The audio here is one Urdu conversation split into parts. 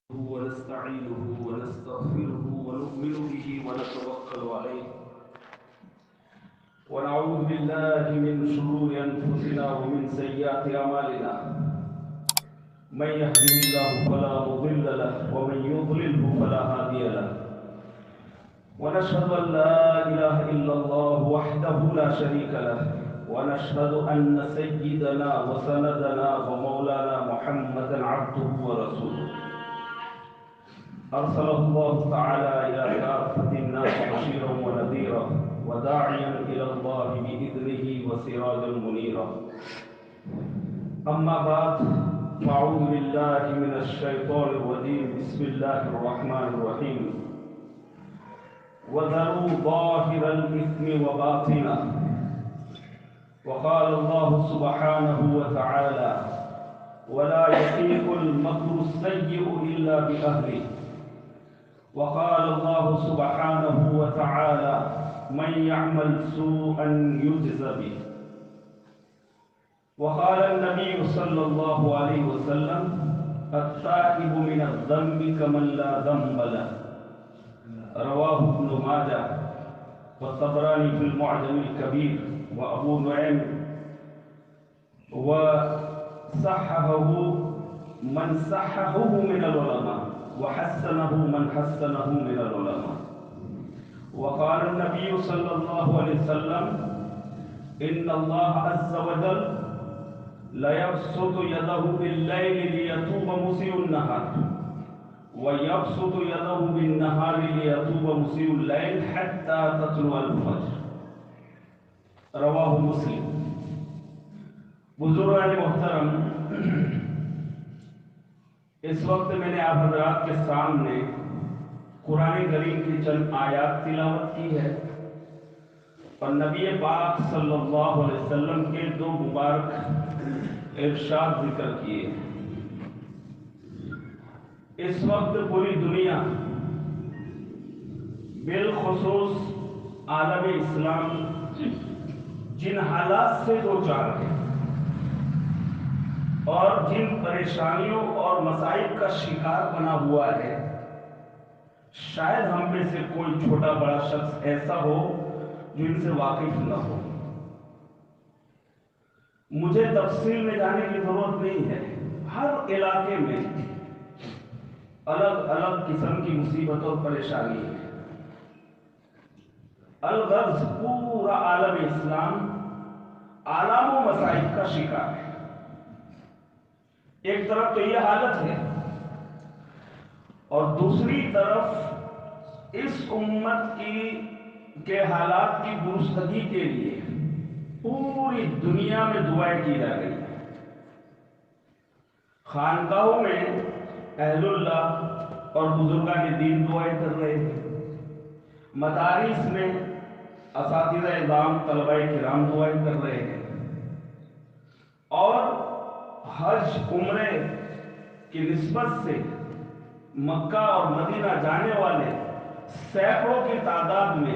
ونستعينه ونستغفره ونؤمن به ونتوكل عليه ونعوذ بالله من شرور أنفسنا ومن سيئات أعمالنا من يهده الله فلا مضل له ومن يضلله فلا هادي له ونشهد أن لا إله إلا الله وحده لا شريك له ونشهد أن سيدنا وسندنا ومولانا محمدا عبده ورسوله أرسله الله تعالى إلى كافة الناس بشيرا ونذيرا وداعيا إلى الله بإذنه وسراجا منيرا أما بعد فأعوذ بالله من الشيطان الرجيم بسم الله الرحمن الرحيم وذروا ظاهر الإثم وباطنه وقال الله سبحانه وتعالى ولا يحيق المكر السيء إلا بأهله وقال الله سبحانه وتعالى من يعمل سوءا يجز به وقال النبي صلى الله عليه وسلم التائب من الذنب كمن لا ذنب له رواه ابن ماجه والطبراني في المعجم الكبير وأبو نعيم وصححه من صححه من العلماء وحسنه من حسنه من العلماء وقال النبي صلى الله عليه وسلم إن الله عز وجل لا يبسط يده بالليل ليتوب مسيء النهار ويبسط يده بالنهار ليتوب مسيء الليل حتى تطلع الفجر رواہ مسلم۔ بزرگان محترم، اس وقت میں نے آپ حضرات کے سامنے قرآن کریم کی چند آیات تلاوت کی ہے اور نبی پاک صلی اللہ علیہ وسلم کے دو مبارک ارشاد ذکر کیے۔ اس وقت پوری دنیا بالخصوص عالم اسلام جن حالات سے دوچار ہے اور جن پریشانیوں اور مصائب کا شکار بنا ہوا ہے، شاید ہم میں سے کوئی چھوٹا بڑا شخص ایسا ہو جو ان سے واقف نہ ہو۔ مجھے تفصیل میں جانے کی ضرورت نہیں ہے، ہر علاقے میں الگ الگ قسم کی مصیبت اور پریشانی ہے۔ الغرض پورا عالم اسلام آلام و مصائب کا شکار ہے۔ ایک طرف تو یہ حالت ہے اور دوسری طرف اس امت کے حالات کی درستگی کے لیے پوری دنیا میں دعائیں کی جا رہی ہیں۔ خانقاہوں میں اہل اللہ اور بزرگان دین دعائیں کر رہے ہیں، مدارس میں اساتذہ اعظام طلبہ کرام دعائیں کر رہے ہیں، اور حج عمرے کی نسبت سے مکہ اور مدینہ جانے والے سینکڑوں کی تعداد میں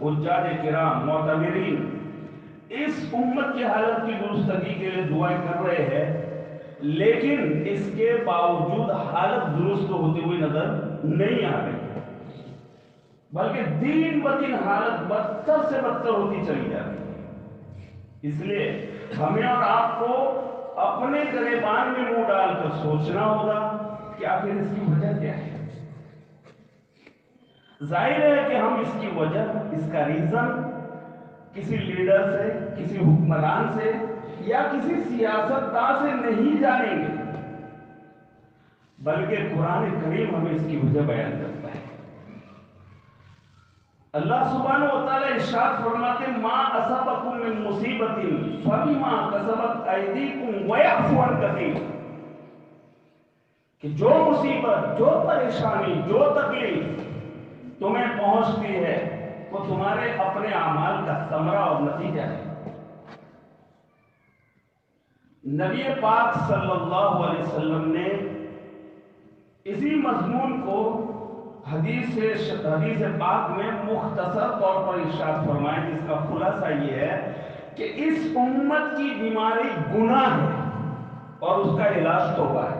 حجاج کرام معتمرین اس امت کی حالت کی درستگی کے لیے دعائیں کر رہے ہیں، لیکن اس کے باوجود حالت درست ہوتی ہوئی نظر نہیں آ رہی، بلکہ دین بدین حالت بدتر سے بدتر ہوتی چلی جا رہی ہے۔ اس لیے ہمیں اور آپ کو اپنے گریبان میں منہ ڈال کر سوچنا ہوگا کہ آخر اس کی وجہ کیا ہے۔ ظاہر ہے کہ ہم اس کی وجہ، اس کا ریزن کسی لیڈر سے، کسی حکمران سے یا کسی سیاستدان سے نہیں جانیں گے، بلکہ قرآن کریم ہمیں اس کی وجہ بیان کرتا ہے۔ اللہ سبحانہ وتعالی ارشاد فرماتے ہیں ما اصابکم من مصیبت فبما کسبت ایدیکم ویعفو عن کثیر، کہ جو مصیبت، جو پریشانی، جو تکلیف تمہیں پہنچتی ہے وہ تمہارے اپنے اعمال کا ثمرہ اور نتیجہ ہے۔ نبی پاک صلی اللہ علیہ وسلم نے اسی مضمون کو حدیث پاک میں مختصر طور پر ارشاد فرمائیں، جس کا خلاصہ یہ ہے کہ اس امت کی بیماری گناہ ہے اور اس کا علاج توبہ ہے۔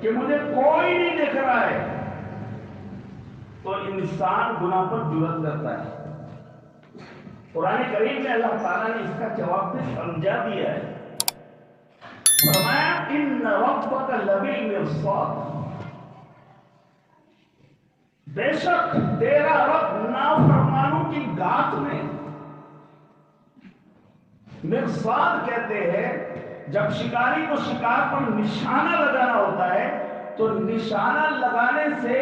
کہ مجھے کوئی نہیں دیکھ رہا ہے، تو انسان گناہ پر جرأت کرتا ہے۔ قرآن کریم میں اللہ تعالیٰ نے اس کا جواب بھی سمجھا دیا ہے، فرمایا ان ربک لبالمرصاد، بے شک تیرا رب نافرمانوں کی گات میں۔ مرصاد کہتے ہیں جب شکاری کو شکار پر نشانہ لگانا ہوتا ہے تو نشانہ لگانے سے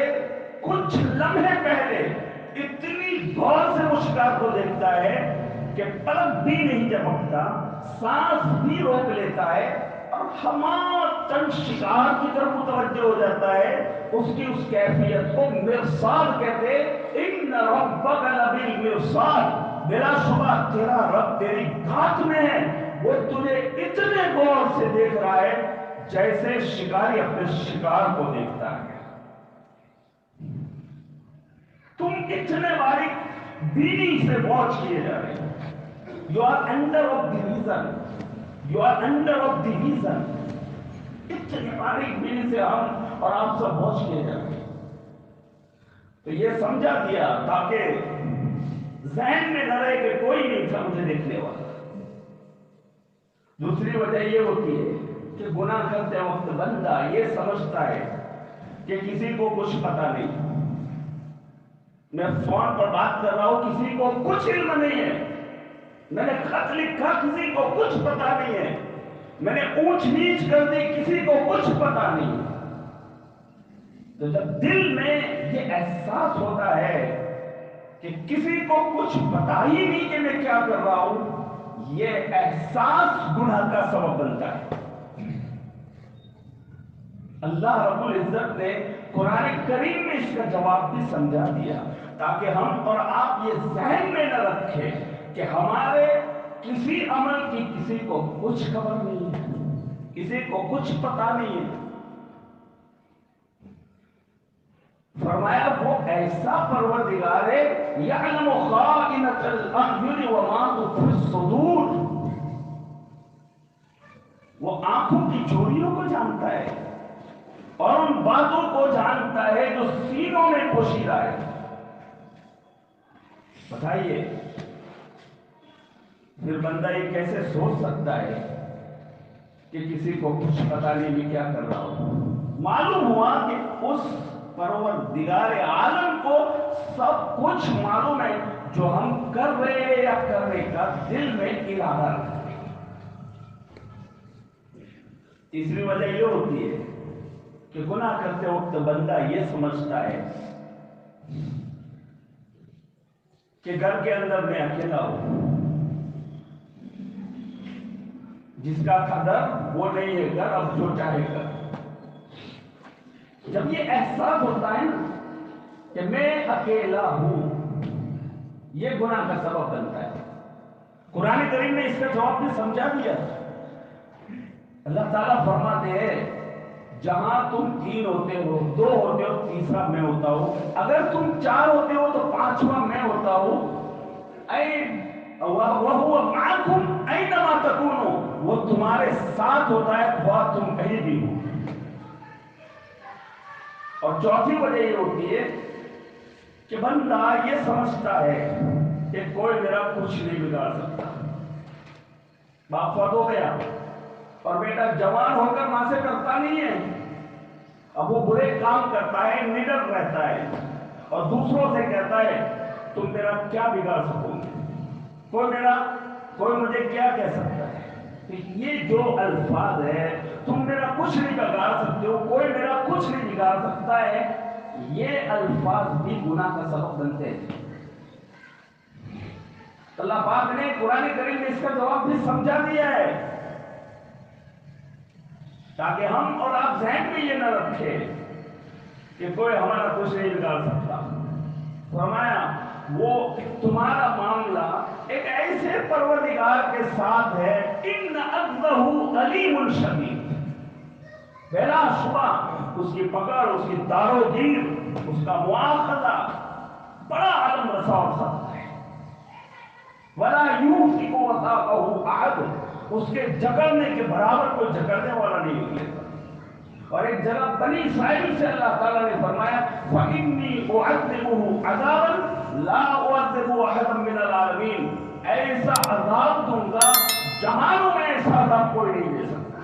کچھ لمحے پہلے اتنی غور سے وہ شکار کو دیکھتا ہے کہ پلک بھی نہیں جھپکتا، سانس بھی روک لیتا ہے، اور ہما چند شکار کی طرف متوجہ ہو جاتا ہے۔ اس کی اس کیفیت کو مرصاد کہتے ہیں۔ ان ربک لبالمرصاد، بلا شبہ تیرا رب تیری گات میں ہے، وہ تجھے اتنے غور سے دیکھ رہا ہے جیسے شکاری اپنے شکار کو دیکھتا ہے۔ تم اتنے باریک بینی سے واچ کیے جا رہے ہو، you are under of the reason, you are under of the reason, اتنے باریک بینی سے ہم اور آپ سب واچ کیے جا رہے ہیں۔ تو یہ سمجھا دیا تاکہ ذہن میں نہ رہے کہ کوئی نہیں تھا مجھے دیکھنے والا۔ دوسری وجہ یہ ہوتی ہے کہ گناہ کرتے وقت بندہ یہ سمجھتا ہے کہ کسی کو کچھ پتا نہیں، میں فون پر بات کر رہا ہوں، کسی کو کچھ علم نہیں ہے، میں نے خط لکھا کسی کو کچھ پتا نہیں ہے، میں نے اونچ نیچ کر دی کسی کو کچھ پتا نہیں۔ تو جب دل میں یہ احساس ہوتا ہے کہ کسی کو کچھ پتا ہی نہیں کہ میں کیا کر رہا ہوں، یہ احساس گناہ کا سبب بنتا ہے۔ اللہ رب العزت نے قرآن کریم میں اس کا جواب بھی سمجھا دیا تاکہ ہم اور آپ یہ ذہن میں نہ رکھیں کہ ہمارے کسی عمل کی کسی کو کچھ خبر نہیں ہے، کسی کو کچھ پتا نہیں ہے۔ فرمایا وہ ایسا پروردگار ہے یعلم خائنۃ الاعین وما تخفی الصدور، وہ آنکھوں کی چوریوں کو جانتا ہے اور ان باتوں کو جانتا ہے جو سینوں میں پوشیدہ ہے۔ بتائیے پھر بندہ یہ کیسے سوچ سکتا ہے کہ کسی کو کچھ پتا نہیں میں کیا کر رہا ہوں؟ معلوم ہوا کہ اس پروردگار عالم کو سب کچھ معلوم ہے جو ہم کر رہے ہیں یا کرنے کا دل میں ارادہ رکھتے ہیں۔ تیسری وجہ یہ ہوتی ہے کہ گناہ کرتے وقت بندہ یہ سمجھتا ہے کہ گھر کے اندر میں اکیلا ہوں، جس کا قدر وہ نہیں ہے گھر، اب جو چاہے گا۔ جب یہ احساس ہوتا ہے نا کہ میں اکیلا ہوں، یہ گناہ کا سبب بنتا ہے۔ قرآن کریم نے اس کا جواب بھی سمجھا دیا۔ اللہ تعالیٰ فرماتے ہیں جہاں تم 3 ہوتے ہو، 2 ہوتے ہو، تیسرا میں ہوتا ہوں، اگر تم 4 ہوتے ہو تو 5واں میں ہوتا ہوں۔ وَهُوَ مَعَكُمْ أَيْنَمَا تَكُونُوا، وہ تمہارے ساتھ ہوتا ہے خواہ تم کہیں بھی ہو۔ اور چوتھی وجہ یہ ہوتی ہے کہ بندہ یہ سمجھتا ہے کہ کوئی میرا کچھ نہیں بگاڑ سکتا۔ باپ فوت ہو گیا اور بیٹا جوان ہو کر ماں سے کرتا نہیں ہے، اب وہ برے کام کرتا ہے، نڈر رہتا ہے اور دوسروں سے کہتا ہے تم میرا کیا بگاڑ سکو گے، کوئی مجھے کیا کہہ سکتا ہے۔ یہ جو الفاظ ہے تم میرا کچھ نہیں بگاڑ سکتے ہو، کوئی میرا کچھ نہیں بگاڑ سکتا ہے، یہ الفاظ بھی گناہ کا سبب بنتے ہیں۔ اللہ پاک نے قرآن کریم میں اس کا جواب بھی سمجھا دیا ہے تاکہ ہم اور آپ ذہن میں یہ نہ رکھیں کہ کوئی ہمارا کچھ نہیں بگاڑ سکتا۔ فرمایا وہ تمہارا معاملہ ایک ایسے پروردگار کے ساتھ ہے، ان اخذہ علیم شدید، بلا شبہ اس کی پکڑ، اس کی دار و گیر، اس کا مواخذہ بڑا عالم رسا اور سخت ہے۔ ولا یوثق وثاقہ احد، اس کے جکڑنے کے برابر کوئی جکڑنے والا نہیں نکلے گا۔ اور ایک جگہ بنی اسرائیل سے اللہ تعالیٰ نے فرمایا فَإِنِّي أُعَذِّبُهُ عَذَابًا لَا أُعَذِّبُهُ أَحَدًا مِنَ الْعَالَمِينَ، ایسا عذاب دوں گا جہانوں میں ایسا عذاب کوئی نہیں دے سکتا۔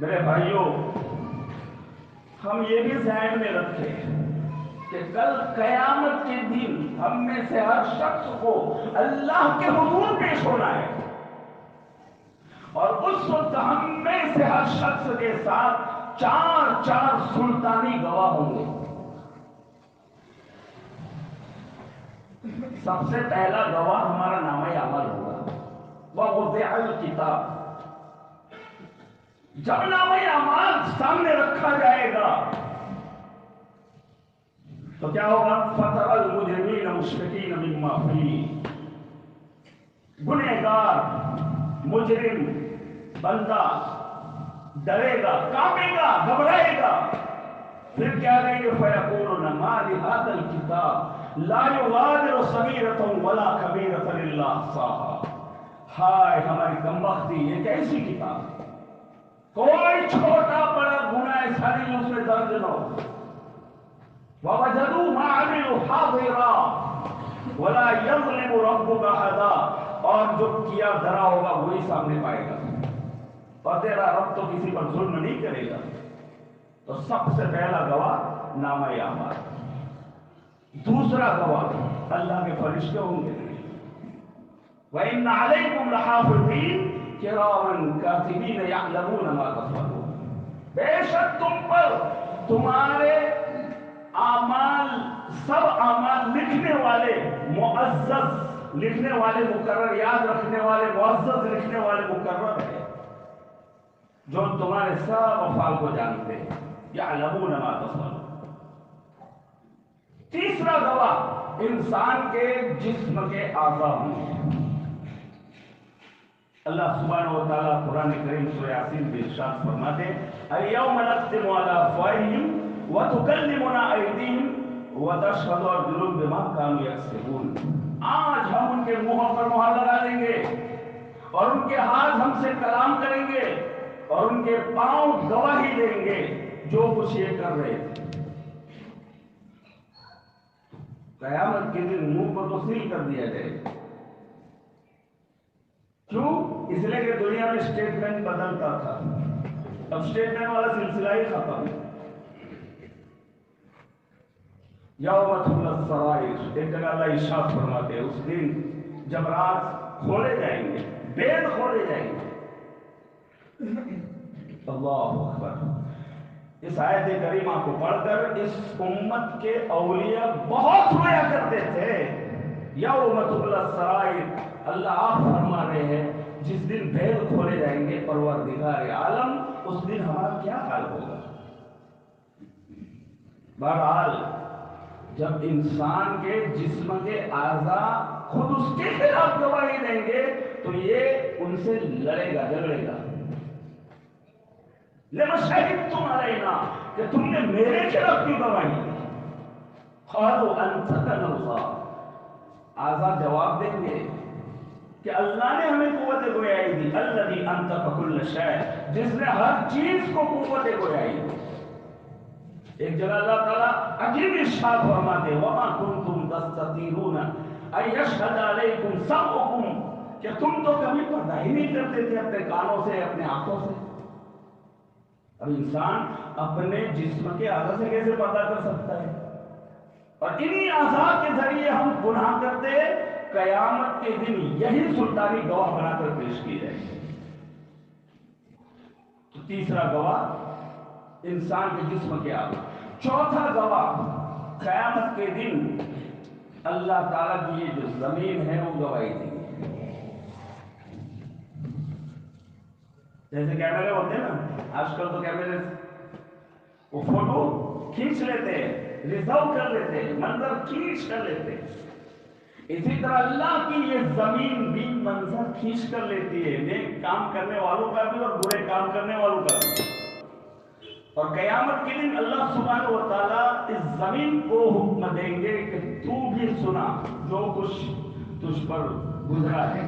میرے بھائیوں، ہم یہ بھی ذہن میں رکھیں کہ کل قیامت کے دن ہم میں سے ہر شخص کو اللہ کے حضور پیش ہونا ہے، اور اس وقت ہم میں سے ہر شخص کے ساتھ چار سلطانی گواہ ہوں گے۔ سب سے پہلا گواہ ہمارا نامہ اعمال ہوگا، وَوُضِعَ الْكِتَابُ، جب نامہ اعمال سامنے رکھا جائے گا تو کیا ہوگا؟ فَتَرَى الْمُجْرِمِينَ مُشْفِقِينَ مِمَّا فِيهِ، گنہگار مجرم بندہ ڈرے گا، کانپے گا، گھبرائے گا، پھر کیا کہیں گے؟ فَيَقُولُونَ مَا لِهَذَا الْكِتَابِ لَا يُغَادِرُ صَغِيرَةً وَلَا كَبِيرَةً إِلَّا أَحْصَاهَا، ہائے ہماری کمبختی، یہ کیسی کتاب، کوئی چھوٹا بڑا گناہ ایسا نہیں اس میں درج نہ ہو۔ وَوَجَدُوا مَا عَمِلُوا حَاضِرًا وَلَا يَظْلِمُ رَبُّكَ أَحَدًا، اور جو کیا دھرا ہوگا وہی سامنے پائے گا، اور تیرا رب تو کسی پر ظلم نہیں کرے گا۔ تو سب سے پہلا گواہ نامہ اعمال، دوسرا گواہ اللہ کے فرشتے ہوں گے، وَإِنَّ عَلَيْكُمْ لَحَافِظِينَ كِرَامًا كَاتِبِينَ يَعْلَمُونَ مَا تَفْعَلُونَ، بے شک تم پر تمہارے اعمال، سب اعمال لکھنے والے معزز، لکھنے والے مقرر، یاد رکھنے والے معزز، لکھنے والے مقرر ہیں، جو تمہارے سب افعال کو جانتے ہیں، یعلمون ما تفعلون۔ تیسرا گواہ انسان کے جسم کے اعضاء ہوں گے۔ اللہ سبحانہ و تعالیٰ قرآن کریم سورہ یاسین میں ارشاد فرماتے ہیں اليوم نختم على افواہہم وتکلمنا ایدیہم وتشہد ارجلہم بما کانوا یکسبون، آج ہم ان کے منہوں پر مہر لگا دیں گے اور ان کے ہاتھ ہم سے کلام کریں گے اور ان کے پاؤں گواہی دیں گے جو کچھ یہ کر رہے تھے۔ قیامت کے دن منہ کو تو سیل کر دیا جائے گا، کیوں؟ اس لیے کہ دنیا میں اسٹیٹمنٹ بدلتا تھا، اب اسٹیٹمنٹ والا سلسلہ ہی ختم۔ یوم تبلی السرائر، ایک جگہ اللہ ارشاد فرماتے ہیں اس دن جب راز کھولے جائیں گے، بید کھولے جائیں گے۔ اللہ اکبر۔ اس آیت کریمہ کو پڑھ کر اس امت کے اولیاء بہت رویا کرتے تھے۔ یوم تبلی السرائر، اللہ آپ فرما رہے ہیں جس دن بھید کھولے جائیں گے پروردگار عالم، اس دن ہمارا کیا حال ہوگا۔ بہرحال جب انسان کے جسم کے اعضاء خود اس کے خلاف گواہی دیں گے تو یہ ان سے لڑے گا، جھگڑے گا۔ لما شہدتم علینا، کہ تم نے میرے خلاف کیوں گواہی دی؟ قالوا انطقنا اللہ، اعضاء جواب دیں گے کہ اللہ نے ہمیں قوت گویائی دی، الذی انطق کل شیء، جس نے ہر چیز کو قوت گویائی دی۔ ایک جگہ اللہ تعالیٰ عجیب ارشاد فرماتے وما کنتم تستطیعون ان یشہد علیکم سمعکم، کہ تم تو کبھی پردہ ہی نہیں کرتے تھے اپنے کانوں سے، اپنے آنکھوں سے۔ اب انسان اپنے جسم کے اعضاء سے کیسے پردہ کر سکتا ہے؟ اور انہی اعضاء کے ذریعے ہم گناہ کرتے ہیں، قیامت کے دن یہی سلطانی گواہ بنا کر پیش کی جائے گی۔ تو تیسرا گواہ انسان کے جسم کے اعضاء۔ چوتھا گواہ قیامت کے دن اللہ تعالیٰ کی یہ جو زمین ہے وہ گواہی دے گی۔ جیسے کیمرے ہوتے ہیں نا، آج کل تو کیمرے وہ فوٹو کھینچ لیتے ہیں، ریزرو کر لیتے ہیں، منظر کھینچ کر لیتے ہیں، اسی طرح اللہ کی یہ زمین بھی منظر کھینچ کر لیتی ہے، نیک کام کرنے والوں کا بھی اور برے کام کرنے والوں کا بھی۔ اور قیامت کے دن اللہ سبحانہ و تعالیٰ اس زمین کو حکم دیں گے کہ تو بھی سنا جو کچھ تجھ پر گزرا ہے،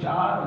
4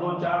2-4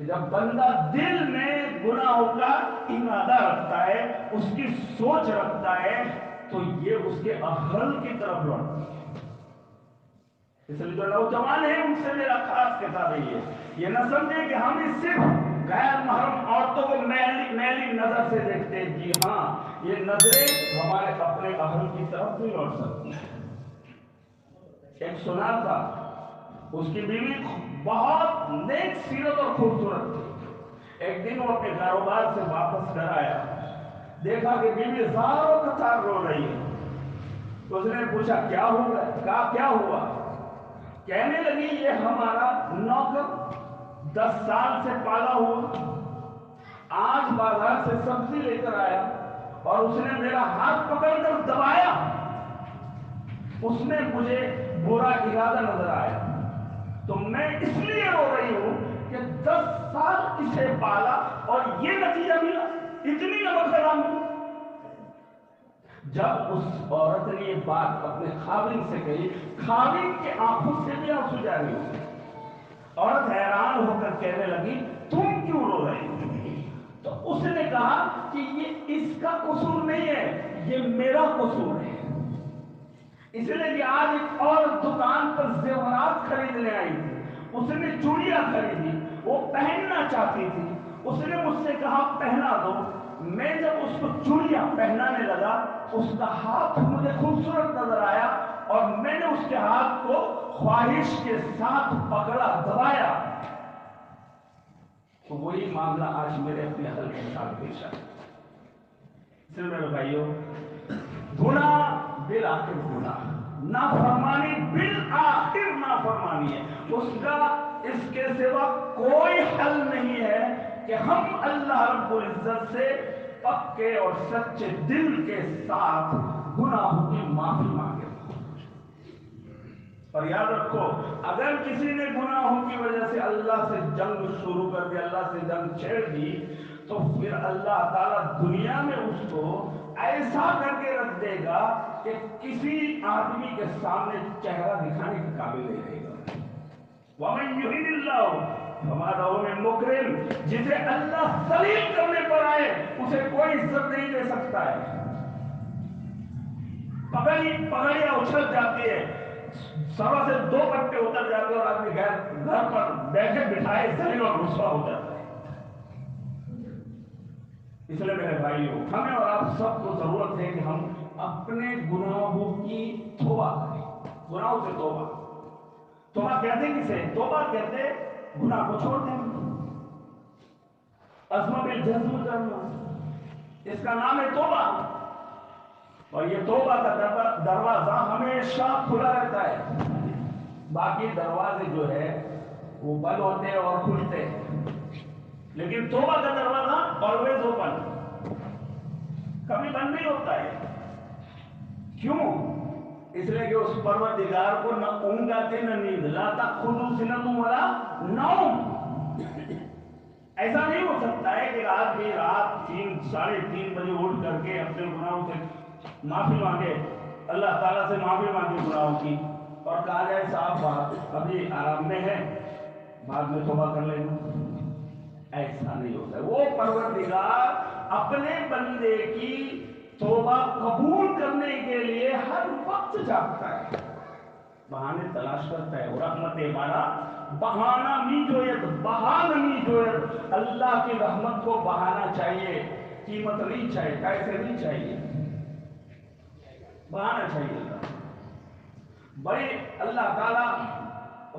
کہ جب بندہ دل میں گناہوں کا ارادہ رکھتا ہے، اس کی سوچ رکھتا ہے، تو یہ اس کے اہل کی طرف لوٹتی ہے۔ اس لیے جو نوجوان ہیں ان سے میرا خاص کتاب ہے، یہ نہ سمجھے کہ ہم صرف غیر محرم عورتوں کو میلی نظر سے دیکھتے ہیں۔ جی ہاں، یہ نظریں ہمارے اپنے اہل کی طرف بھی لوٹ سکتی ہیں۔ ایک سنار تھا، اس کی بیوی بہت نیک سیرت اور خوبصورت تھی۔ ایک دن وہ اپنے کاروبار سے واپس گھر آیا، دیکھا کہ بیوی زاروں قطار رو رہی ہے۔ اس نے پوچھا کیا ہوا؟ کہا کیا ہوا؟ کہنے لگی یہ ہمارا نوکر 10 سال سے پالا ہوا آج بازار سے سبزی لے کر آیا اور اس نے میرا ہاتھ پکڑ کر دبایا۔ اس میں مجھے برا ارادہ نظر آیا، تو میں اس لیے رو رہی ہوں کہ 10 سال اسے پالا اور یہ نتیجہ ملا، اتنی نمک حرام ہوئی۔ جب اس عورت نے یہ بات اپنے خاوند سے کہی، خاوند کی آنکھوں سے بھی آنسو جاری ہو گئے۔ عورت حیران ہو کر کہنے لگی تم کیوں رو رہی ہو؟ تو اس نے کہا کہ یہ اس کا قصور نہیں ہے، یہ میرا قصور ہے۔ اس لیے کہ آج ایک اور دکان پر زیورات خریدنے آئی تھی، اس نے چوڑیاں خریدی، وہ پہننا چاہتی تھی، اس نے مجھ سے کہا پہنا دو۔ میں جب اس کو چوڑیاں پہنانے لگا، اس کا ہاتھ مجھے خوبصورت نظر آیا اور میں نے اس کے ہاتھ کو خواہش کے ساتھ پکڑا، دبایا۔ تو وہی معاملہ آج میرے اپنے حل کے ساتھ پیش آیا۔ اس لیے میرے بھائیوں، گناہ بالآخر گناہ، نافرمانی بالآخر نافرمانی ہے، اس کا اس کے سوا کوئی حل نہیں ہے کہ ہم اللہ رب العزت سے پکے اور سچے دل کے ساتھ گناہوں کی معافی مانگے۔ اور یاد رکھو، اگر کسی نے گناہوں کی وجہ سے اللہ سے جنگ شروع کر دی، اللہ سے جنگ چھیڑ دی، تو پھر اللہ تعالیٰ دنیا میں اس کو ایسا کر کے رکھ دے گا کہ کسی آدمی کے سامنے چہرہ دکھانے کے قابل نہیں رہے گا۔ وَمَن يُهِنِ اللَّهُ فَمَا لَهُ مِن مُكْرِمٍ، جسے اللہ ذلیل کرنے پر آئے اسے کوئی عزت نہیں دے سکتا ہے۔ پگڑیاں اچھل جاتی ہے، سوا سے 2 پٹے اتر جاتے اور آدمی گھر پر بیٹھے بٹھائے ذلیل اور رسوا ہو جاتا ہے۔ اس لیے میرے بھائیوں، ہمیں اور آپ سب کو ضرورت ہے کہ ہم اپنے گناہوں کی توبہ کریں، گناہوں سے توبہ۔ توبہ کہتے کسے؟ توبہ کہتے گناہ کو چھوڑ دیں، عزم بالجزم کرنا، اس کا نام ہے توبہ۔ اور یہ توبہ کا دروازہ ہمیشہ کھلا رہتا ہے، باقی دروازے جو ہے وہ بند ہوتے اور کھلتے، لیکن توبہ کا دروازہ آلویز اوپن، کبھی بند نہیں ہوتا ہے۔ کیوں؟ اس لیے کہ اس پروردگار کو نہ اونگ آتے نہ نیند، لا تأخذہ سنۃ ولا نوم۔ ایسا نہیں ہو سکتا ہے کہ آدمی رات 3 ساڑھے 3 بجے اٹھ کر کے اپنے گناہوں سے معافی مانگے، اللہ تعالیٰ سے معافی مانگے گناہوں کی، اور کہا جائے صاحب بات ابھی آرام میں ہے، بعد میں توبہ کر لینا۔ ایسا نہیں ہوتا ہے۔ وہ پروردگار اپنے بندے کی توبہ قبول کرنے کے لیے ہر وقت جاگتا ہے، بہانے تلاش کرتا ہے۔ اور رحمت بارا بہانہ می جویت، بہانہ می جویت، اللہ کی رحمت کو بہانا چاہیے، قیمت نہیں چاہیے، پیسے نہیں چاہیے، بہانا چاہیے۔ بڑے اللہ تعالیٰ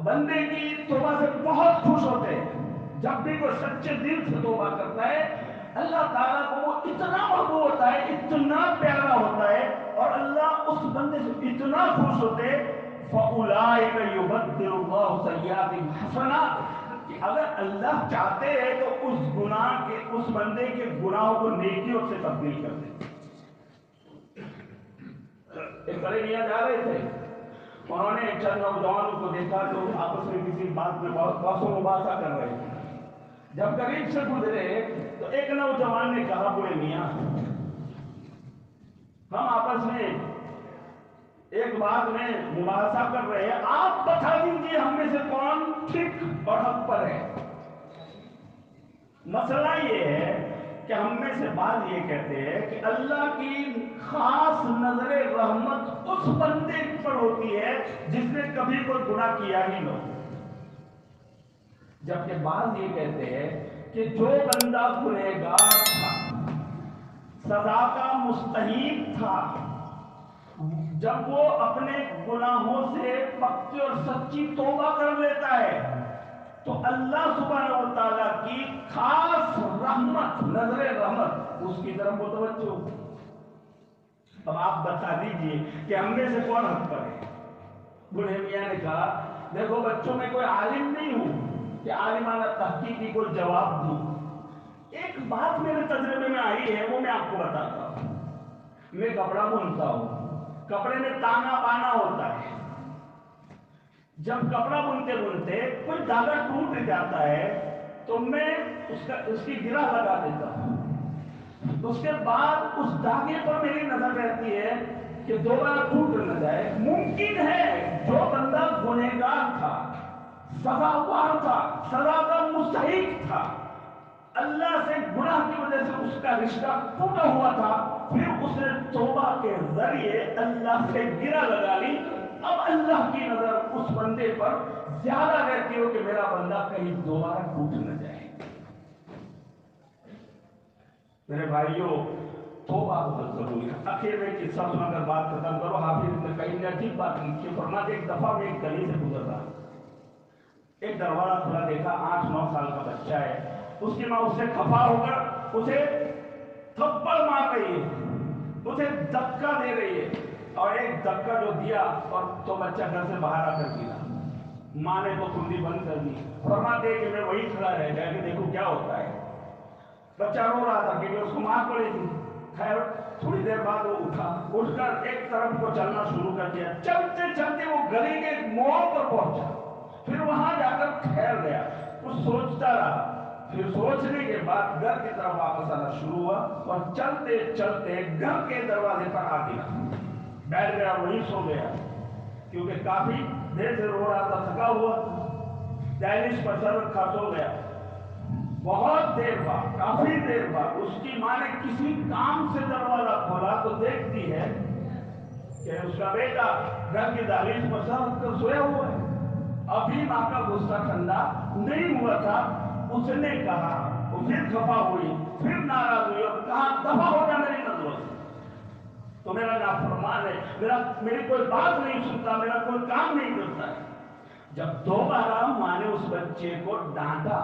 بندے کی توبہ سے بہت خوش ہوتے ہیں۔ جب بھی کوئی سچے دل سے توبہ کرتا ہے، اللہ تعالیٰ کو وہ اتنا محبوب ہوتا ہے، اتنا پیارا ہوتا ہے، اور اللہ اس بندے سے اتنا خوش ہوتے ہیں، فَأُولَٰئِكَ يُبَدِّلُ اللَّهُ سَيِّئَاتِهِمْ حَسَنَاتٍ، کہ اگر اللہ چاہتے ہیں تو اس بندے کے گناہوں کو نیکیوں سے تبدیل کر دیں۔ ایک بڑے میاں جا رہے تھے، انہوں نے چند نوجوانوں کو دیکھا تو آپس میں کسی بات میں بحث و مباحثہ کر رہے تھے۔ جب قریب سے گزرے تو ایک نوجوان نے کہا بوڑھے میاں، ہم آپس میں ایک بات میں مباحثہ کر رہے ہیں، آپ بتا دیجیے ہم میں سے کون ٹھیک اور حق پر ہے۔ مسئلہ یہ ہے کہ ہم میں سے بعض یہ کہتے ہیں کہ اللہ کی خاص نظر رحمت اس بندے پر ہوتی ہے جس نے کبھی کوئی گناہ کیا ہی نہ ہو، جبکہ بعض یہ کہتے ہیں کہ جو بندہ گنہگار تھا، سزا کا مستحق تھا، جب وہ اپنے گناہوں سے پکی اور سچی توبہ کر لیتا ہے تو اللہ سبحانہ و تعالیٰ کی خاص رحمت، نظر رحمت اس کی طرف متوجہ ہو۔ اب آپ بتا دیجئے کہ ہم میں سے کون حق پر ہے؟ بوڑھے میاں نے کہا دیکھو بچوں میں کوئی عالم نہیں ہوں کہ عالمانہ تحقیق کی کوئی جواب دوں، ایک بات میرے تجربے میں آئی ہے وہ میں آپ کو بتاتا ہوں۔ میں کپڑا بنتا ہوں، کپڑے میں تانا بانا ہوتا ہے، جب کپڑا بنتے بنتے کوئی دھاگا ٹوٹ جاتا ہے تو میں اس کی گرہ لگا دیتا ہوں، اس کے بعد اس دھاگے پر میری نظر رہتی ہے کہ دوبارہ ٹوٹ نہ جائے۔ ممکن ہے جو بندہ گنہگار تھا، سزاوار تھا، سزا کا مستحق تھا، اللہ سے گناہ کی وجہ سے اس کا رشتہ ٹوٹا ہوا تھا، پھر اس نے توبہ کے ذریعے اللہ سے گرہ لگا لی، اب اللہ کی نظر اس بندے پر زیادہ رہتی ہو کہ میرا بندہ کہیں دوبارہ ٹوٹ نہ جائے۔ میرے بھائیوں، توبہ بہت ضروری ہے۔ آخر میں ایک قصہ سنا کر بات ختم کرو۔ حافظ ابن قیم نے عجیب بات لکھی، فرماتے ایک دفعہ میں ایک گلی سے گزر رہا، ایک دروازہ کھلا دیکھا، 8-9 سال کا بچہ ہے، اس کی ماں اس سے خفا ہو کر اسے تھپڑ مار رہی ہے، اسے دھکا دے رہی ہے، اور ایک دھکا جو دیا اور تو بچہ گھر سے باہر آ کر گرا، ماں نے تو کھلی بند کر دی۔ فرماتے کہ میں وہی کھڑا رہ گیا کہ دیکھو کیا ہوتا ہے۔ بچہ رو رہا تھا کیونکہ اس کو مار پڑی تھی۔ خیر تھوڑی دیر بعد وہ اٹھ کر ایک طرف کو چلنا شروع کر دیا، چلتے چلتے وہ گلی کے ایک موڑ پر پہنچا، پھر وہاں جا کر ٹھہر گیا، کچھ سوچتا رہا، پھر سوچنے کے بعد گھر کی طرف واپس آنا شروع ہوا اور چلتے چلتے گھر کے دروازے پر آ گیا، بیٹھ گیا، وہیں سو گیا، کیونکہ کافی دیر سے رو رہا تھا، تھکا ہوا، دہلیز پر سر رکھا، سو گیا۔ بہت دیر بعد، کافی دیر بعد اس کی ماں نے کسی کام سے دروازہ کھولا تو دیکھتی ہے کہ اس کا بیٹا گھر کی دہلیز پر سر رکھ کر سویا ہوا ہے۔ ابھی ماں کا غصہ ٹھنڈا نہیں ہوا تھا، اس نے کہا، وہ پھر خفا ہوئی، پھر ناراض ہوئی اور کہا دفع ہو جا میری نظروں سے، تو میرا نافرمان ہے، میری کوئی بات نہیں سنتا، میرا کوئی کام نہیں کرتا ہے۔ جب دوبارہ ماں نے اس بچے کو ڈانٹا،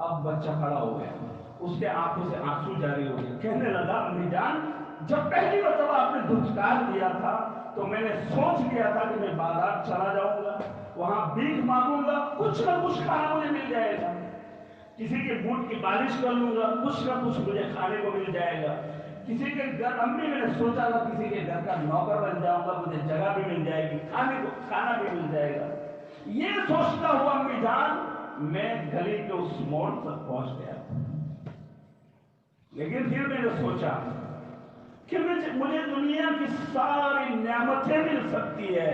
اب بچہ کھڑا ہو گیا، اس کے آنکھوں سے آنسو جاری ہو گئے، کہنے لگا امی جان جب پہلی مرتبہ آپ نے دھتکار دیا تھا تو میں نے سوچ لیا تھا کہ میں بازار چلا جاؤں گا، وہاں بھیک مانگوں گا، کچھ نہ کچھ کھانا مجھے مل جائے گا، کسی کے بوٹ کی پالش کر لوں گا، کچھ نہ کچھ مجھے کھانے کو مل جائے گا، کسی کے گھر، امی میں نے سوچا تھا کسی کے گھر کا نوکر بن جاؤں گا، مجھے جگہ بھی مل جائے گی، کھانا بھی مل جائے گا۔ یہ سوچتا ہوا امی جان میں گلی کے اس موڑ تک پہنچ گیا، لیکن پھر میں نے سوچا کہ مجھے دنیا کی ساری نعمتیں مل سکتی ہے،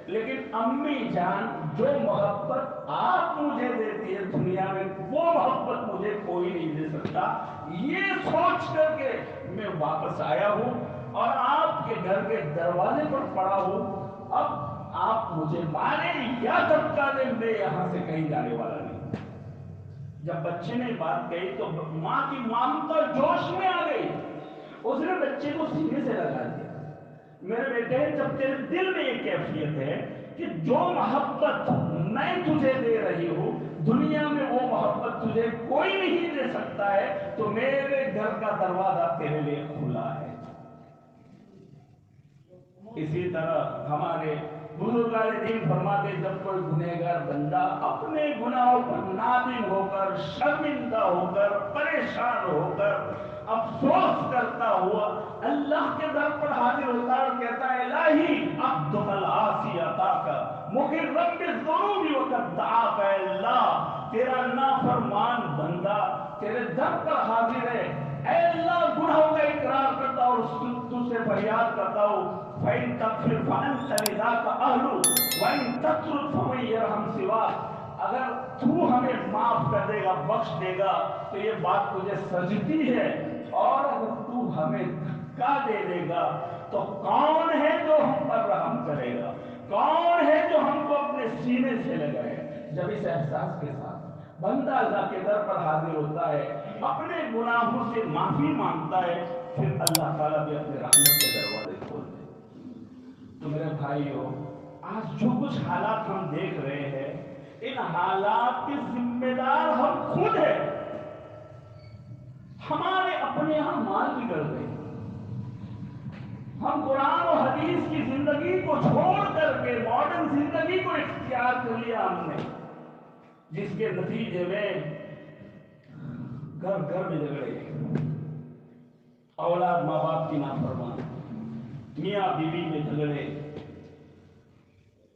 لیکن امی جان جو محبت آپ مجھے دیتی ہے دنیا میں وہ محبت مجھے کوئی نہیں دے سکتا۔ یہ سوچ کر کے میں واپس آیا ہوں اور آپ کے گھر کے دروازے پر پڑا ہوں، اب آپ مجھے مارے یا دھکا دیں، میں یہاں سے کہیں جانے والا نہیں۔ جب بچے نے بات کہی تو ماں کی مامتا جوش میں آ گئی، اس نے بچے کو سینے سے لگا دیا، میرے بیٹے جب تیرے دل میں یہ کیفیت ہے کہ جو محبت میں تجھے دے رہی ہوں دنیا میں وہ محبت تجھے کوئی نہیں دے سکتا ہے، تو میرے گھر کا دروازہ تیرے لیے کھلا ہے۔ اسی طرح ہمارے بزرگان دین فرماتے جب کوئی گنہگار بندہ اپنے گناہوں پر نادم ہو کر، شرمندہ ہو کر، پریشان ہو کر، افسوس کرتا ہوا اللہ کے در پر حاضر ہوتا ہے اور کہتا ہے الہی عبدک العاصی اتاک مقرب بالذنوب وقد دعاک، اے اللہ تیرا نافرمان بندہ تیرے در پر حاضر ہے، اے اللہ گناہوں کا اقرار کرتا اور تجھ سے فریاد کرتا ہوں، فَإِن تَغْفِرْ فَأَنْتَ لِذَاكَ أَهْلُ وَإِن تَتْرُكْ فَمَن يَرْحَمْ سِوَاكَ، اگر تو ہمیں معاف کر دے گا، بخش دے گا تو یہ بات تجھے سجتی ہے، اور اگر تو ہمیں دھکا دے دے گا تو کون ہے جو ہم پر رحم کرے گا، کون ہے جو ہم کو اپنے سینے سے لگائے؟ جب اس احساس کے ساتھ بندہ اللہ کے در پر حاضر ہوتا ہے، اپنے گناہوں سے معافی مانگتا ہے، پھر اللہ تعالیٰ بھی اپنے رحمت کے دروازے کھول دیتے۔ تو میرے بھائیو، آج جو کچھ حالات ہم دیکھ رہے ہیں، ان حالات کے ذمہ دار ہم خود ہیں۔ ہمارے اپنے اعمال بگڑ گئے، ہم قرآن و حدیث کی زندگی کو چھوڑ کر کے ماڈرن زندگی کو اختیار کر لیا ہم نے، جس کے نتیجے میں گھر گھر میں جھگڑے، اولاد ماں باپ کی نافرمان، میاں بیوی میں جھگڑے،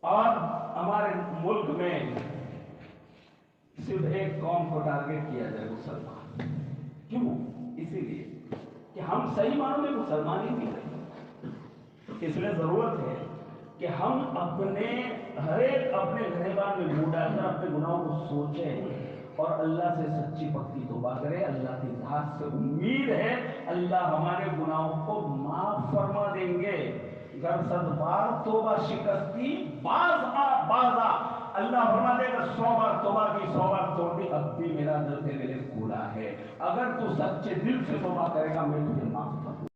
اور ہمارے ملک میں صرف ایک قوم کو ٹارگٹ کیا جائے، مسلمان۔ کیوں؟ اسی لیے کہ ہم صحیح معنوں میں مسلمان ہی نہیں رہے۔ اس لیے ضرورت ہے کہ ہم اپنے ہر ایک اپنے گریبان میں منہ ڈال کر اپنے گناہوں کو سوچیں اور اللہ سے سچی پکی توبہ کریں۔ اللہ کی ذات سے امید ہے اللہ ہمارے گناہوں کو معاف فرما دیں گے۔ گر صد بار توبہ شکستی باز آ باز آ، اللہ فرما دے گا 100 بار توبہ کی، 100 بار توڑ دی، اب بھی میرا دل تیرے لیے کھلا ہے۔ اگر تو سچے دل سے توبہ کرے گا میں تجھے معاف کروں گا۔